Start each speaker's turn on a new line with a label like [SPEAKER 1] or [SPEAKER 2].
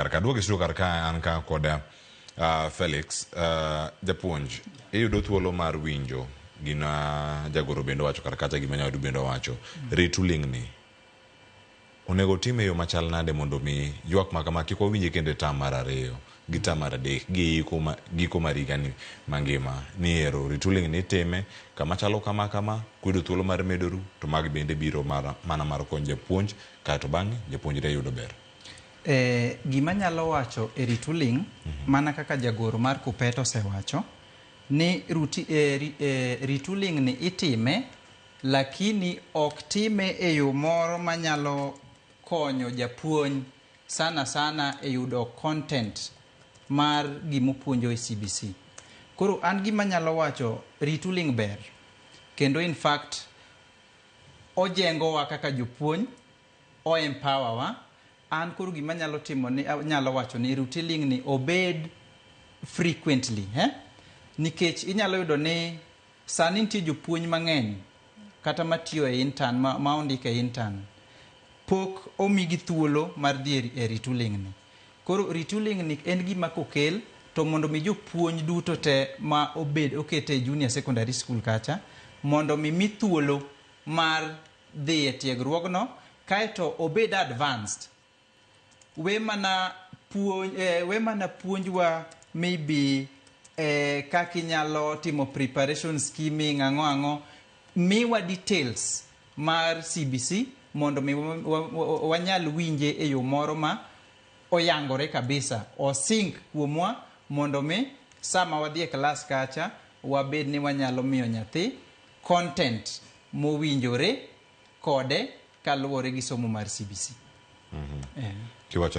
[SPEAKER 1] Karkaduogi studio karka anka koda Felix japuonj iyudo thuolo mar winjo gina jagoro bendo wacho karkacha gimanya bendo wacho retooling ni onego time yo machal nade mondo mi ywak makama kik owinje kende tam mar ariyo gi tam mar adek giko mar higani mangima ni ero retooling ni time kama chalo kama kuyudo thuolo mar medoru to mag bende biro mana mar konyo japuonj kato bang'e japuonjre yudo ber.
[SPEAKER 2] Gima nyalo wacho retooling mana kaka jagoro mar KUPPET osewacho ni retooling ni itime lakini ok time e yo moro manyalo konyo japuonj sana e yudo content mar gimopuonjo e CBC. Koro an gima nyalo wacho retooling ber kendo in fact ojengo wa kaka jopuonj, o empower wa. An koro gima nyalo timo ni nyalo wacho ni retooling ni obed frequently, nikech inyalo yudo ni sani nitie jopuonj mang'eny kata matiyo e intern ma ondike e intern pok omigi thuolo mar dhi e retooling ni. Koro retooling ni en gima kokel to mondo mi jopuonj duto te ma okete e junior secondary school kacha mondo mi thuolo mar dhi e tiegruogno kaeto obed advanced. We mana puonjwa maybe kaka inyalo timo preparation skimming ang'o miwa details mar CBC mondo mi wanyal winje e yo moro ma oyangore kabisa osink kuomwa mondo mi sama wadhi e class kacha wabed ni wanyalo miyo nyathi content mowinjore kode kaluwore gi somo mar CBC.
[SPEAKER 1] Kiwacho